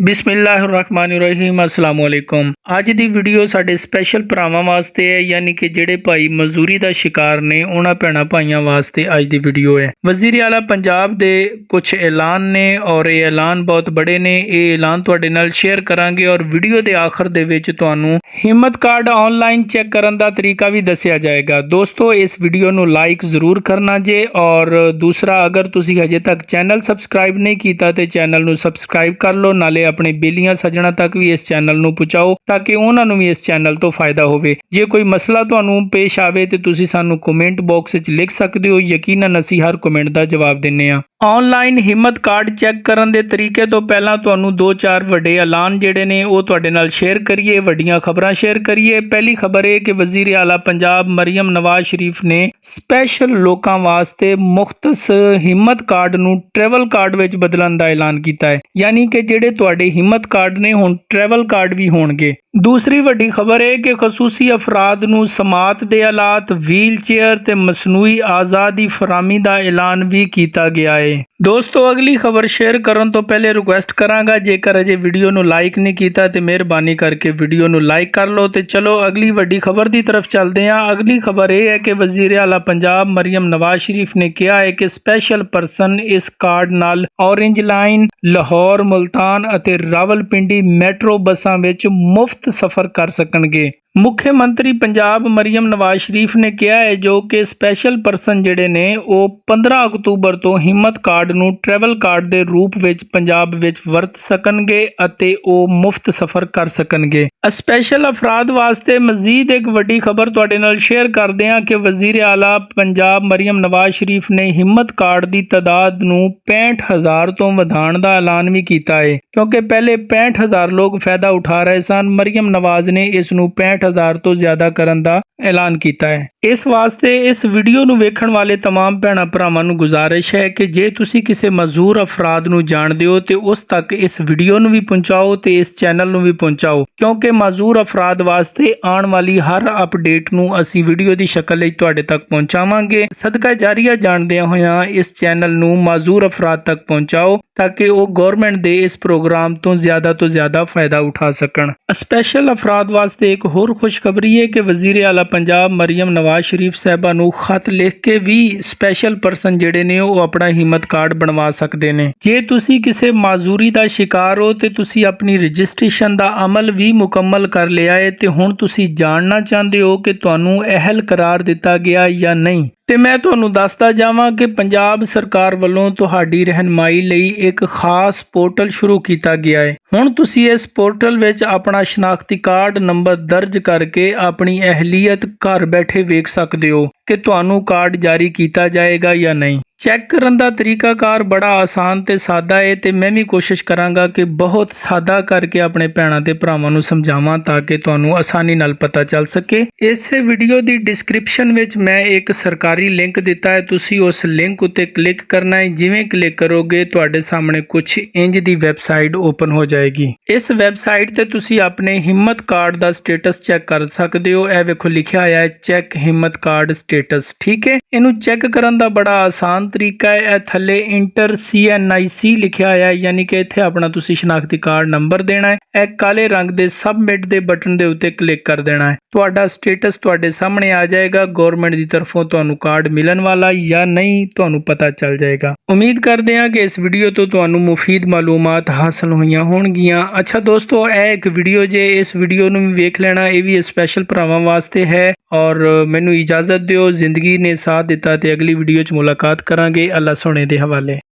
ਬਿਸਮਿਲ੍ਲਾਹਿਰਰਹਿਮਾਨਿਰਰਹੀਮ अस्सलाम वालेकुम। ਅੱਜ ਦੀ ਵੀਡੀਓ ਸਾਡੇ ਸਪੈਸ਼ਲ ਭਰਾਵਾਂ ਵਾਸਤੇ ਹੈ, ਯਾਨੀ ਕਿ ਜਿਹੜੇ ਭਾਈ ਮਜ਼ਦੂਰੀ ਦਾ ਸ਼ਿਕਾਰ ਨੇ ਉਹਨਾਂ ਭੈਣਾਂ ਭਾਈਆਂ ਵਾਸਤੇ ਅੱਜ ਦੀ ਵੀਡੀਓ ਹੈ। ਵਜ਼ੀਰ ਆਲਾ ਪੰਜਾਬ ਦੇ ਕੁਝ ਐਲਾਨ ਨੇ ਔਰ ਇਹ ਐਲਾਨ ਬਹੁਤ ਬੜੇ ਨੇ। ਇਹ ਐਲਾਨ ਤੁਹਾਡੇ ਨਾਲ ਸ਼ੇਅਰ ਕਰਾਂਗੇ ਔਰ ਵੀਡੀਓ ਦੇ ਆਖਰ ਦੇ ਵਿੱਚ ਤੁਹਾਨੂੰ ਹਿੰਮਤ ਕਾਰਡ ਆਨਲਾਈਨ ਚੈੱਕ ਕਰਨ ਦਾ ਤਰੀਕਾ ਵੀ ਦੱਸਿਆ ਜਾਏਗਾ। ਦੋਸਤੋ ਇਸ ਵੀਡੀਓ ਨੂੰ ਲਾਈਕ ਜ਼ਰੂਰ ਕਰਨਾ ਜੇ, ਔਰ ਦੂਸਰਾ ਅਗਰ ਤੁਸੀਂ ਹਜੇ ਤੱਕ ਚੈਨਲ ਸਬਸਕ੍ਰਾਈਬ नहीं किया तो चैनल ਨੂੰ ਸਬਸਕ੍ਰਾਈਬ कर लो, नाले अपने बेलियां सज्जणा तक भी इस चैनल ਨੂੰ पहुंचाओ ताकि उन्होंने भी इस चैनल तो फायदा होवे। जे कोई मसला ਤੁਹਾਨੂੰ पेश आवे तो तुसी सानू कमेंट बॉक्स ਵਿੱਚ लिख सकते हो, यकीनन ਅਸੀਂ हर कमेंट ਦਾ जवाब ਦਿੰਨੇ ਆ। ਆਨਲਾਈਨ ਹਿੰਮਤ ਕਾਰਡ ਚੈੱਕ ਕਰਨ ਦੇ ਤਰੀਕੇ ਤੋਂ ਪਹਿਲਾਂ ਤੁਹਾਨੂੰ 2-4 ਵੱਡੇ ਐਲਾਨ ਜਿਹੜੇ ਨੇ ਉਹ ਤੁਹਾਡੇ ਨਾਲ ਸ਼ੇਅਰ ਕਰੀਏ, ਵੱਡੀਆਂ ਖਬਰਾਂ ਸ਼ੇਅਰ ਕਰੀਏ। ਪਹਿਲੀ ਖਬਰ ਇਹ ਕਿ ਵਜ਼ੀਰ ਆਲਾ ਪੰਜਾਬ ਮਰੀਮ ਨਵਾਜ਼ ਸ਼ਰੀਫ ਨੇ ਸਪੈਸ਼ਲ ਲੋਕਾਂ ਵਾਸਤੇ ਮੁਖਤਸ ਹਿੰਮਤ ਕਾਰਡ ਨੂੰ ਟਰੈਵਲ ਕਾਰਡ ਵਿੱਚ ਬਦਲਣ ਦਾ ਐਲਾਨ ਕੀਤਾ ਹੈ, ਯਾਨੀ ਕਿ ਜਿਹੜੇ ਤੁਹਾਡੇ ਹਿੰਮਤ ਕਾਰਡ ਨੇ ਹੁਣ ਟਰੈਵਲ ਕਾਰਡ ਵੀ ਹੋਣਗੇ। दूसरी वड्डी खबर है कि खसूसी अफराद नू समात दे आलात, व्हील चेयर ते मसनूई आज़ादी फरामी दा ऐलान भी किया गया है। दोस्तों अगली खबर शेयर करन तो पहले रिक्वेस्ट करांगा, जेकर अजे वीडियो नू लाइक नहीं किया तो मेहरबानी करके वीडियो नू लाइक कर लो। तो चलो अगली वड्डी खबर की तरफ चलते हैं। अगली खबर यह है कि वज़ीर आला पंजाब मरीम नवाज शरीफ ने कहा है कि स्पैशल परसन इस कार्ड नाल ऑरेंज लाइन, लाहौर, मुल्तान अते रावलपिंडी मैट्रो बसां विच मुफ्त सफर कर सकणगे। मुख्य मंत्री पंजाब मरीम नवाज शरीफ ने कहा है जो कि स्पैशल परसन जिहड़े ने वो 15 अक्तूबर तो हिम्मत कार्ड नू ट्रैवल कार्ड दे रूप विच पंजाब विच वरत सकणगे अते वो मुफ्त सफर कर सकणगे। स्पैशल अफराद वास्ते मजीद एक वड्डी खबर तुहाडे नाल शेयर करदे हां कि वजीर आला पंजाब मरीम नवाज शरीफ ने हिम्मत कार्ड की तादाद नू 65,000 तो वधाण दा ऐलान भी किया है, क्योंकि पहले 65,000 लोग फायदा उठा रहे सन। मरीम नवाज ने इस नू 65,000 तो ज्यादा करन दा ऐलान किया है। इस वास्ते इस वीडियो नू वेखण वाले तमाम भैणां भरावां नू गुजारिश है कि जे तुसी किसी मजदूर अफराद नू जाणदे हो तो उस तक इस वीडियो नू भी पहुंचाओ तो इस चैनल नू भी पहुंचाओ, क्योंकि मजदूर अफराद वास्ते आने वाली हर अपडेट नू असी वीडियो की शक्ल विच तुहाडे तक पहुंचावांगे। सदका जारिया जाणदे होया इस चैनल नू मजदूर अफराद तक पहुंचाओ ताकि वो गवर्नमेंट दे इस प्रोग्राम तो ज़्यादा फायदा उठा सकन। स्पैशल अफराद वास्ते एक होर खुशखबरी है कि वजीर आला पंजाब मरीम नवाज शरीफ साहबा नू खत लिख के भी स्पैशल परसन जिहड़े ने वो अपना हिम्मत कार्ड बनवा सकते हैं। जे तुसी किसी माजूरी का शिकार हो तो तुसी अपनी रजिस्ट्रेशन का अमल भी मुकम्मल कर लिया है तो हुण तुसी जानना चाहते हो कि तुहानू अहल करार दिता गया या नहीं। ਤੇ ਮੈਂ ਤੁਹਾਨੂੰ ਦੱਸਦਾ ਜਾਵਾਂ ਕਿ ਪੰਜਾਬ ਸਰਕਾਰ ਵੱਲੋਂ ਤੁਹਾਡੀ ਰਹਿਨਮਾਈ ਲਈ ਇੱਕ ਖਾਸ ਪੋਰਟਲ ਸ਼ੁਰੂ ਕੀਤਾ ਗਿਆ ਹੈ। ਹੁਣ ਤੁਸੀਂ ਇਸ ਪੋਰਟਲ ਵਿੱਚ ਆਪਣਾ ਸ਼ਨਾਖਤੀ ਕਾਰਡ ਨੰਬਰ ਦਰਜ ਕਰਕੇ ਆਪਣੀ ਅਹਿਲੀਅਤ ਘਰ ਬੈਠੇ ਵੇਖ ਸਕਦੇ ਹੋ ਕਿ ਤੁਹਾਨੂੰ ਕਾਰਡ ਜਾਰੀ ਕੀਤਾ ਜਾਏਗਾ ਜਾਂ ਨਹੀਂ। चेक करन दा तरीकाकार बड़ा आसान ते सादा है ते मैं भी कोशिश करांगा कि बहुत सादा करके अपने भैणां ते भरावां नूं समझावां ताकि तुहानूं आसानी नाल पता चल सके। इस वीडियो दी डिस्क्रिप्शन विच मैं एक सरकारी लिंक दिता है, तुसी उस लिंक उत्ते क्लिक करना है। जिवें क्लिक करोगे तुहाडे सामने कुछ इंज दी वैबसाइट ओपन हो जाएगी। इस वैबसाइट ते तुसी अपने हिम्मत कार्ड दा स्टेटस चेक कर सकदे हो। ए वेखो लिखिया होया है चेक हिम्मत कार्ड स्टेटस, ठीक है। इनू चेक करन दा बड़ा आसान तरीका है। थले इंटर CNIC लिखिया है, यानी कि इत्थे अपना तुसी शनाख्ती कार्ड नंबर देना है। एक काले रंग दे सबमिट दे बटन दे उत्ते क्लिक कर देना है। तुहाडा स्टेटस तुहाडे सामने आ जाएगा। गवर्नमेंट की तरफों तुहानू कार्ड मिलन वाला या नहीं तुहानू पता चल जाएगा। उम्मीद करते हैं कि इस वीडियो तो तुहानू मुफीद मालूमात हासिल होईयां होणगियां। अच्छा दोस्तों, यह एक वीडियो जे इस वीडियो नू वेख लेना, ये भी स्पैशल भरावां वास्ते है। और मैनू इजाजत दिओ, जिंदगी ने साथ दिता ते अगली वीडियो च मुलाकात करांगे। अल्लाह सोने दे हवाले।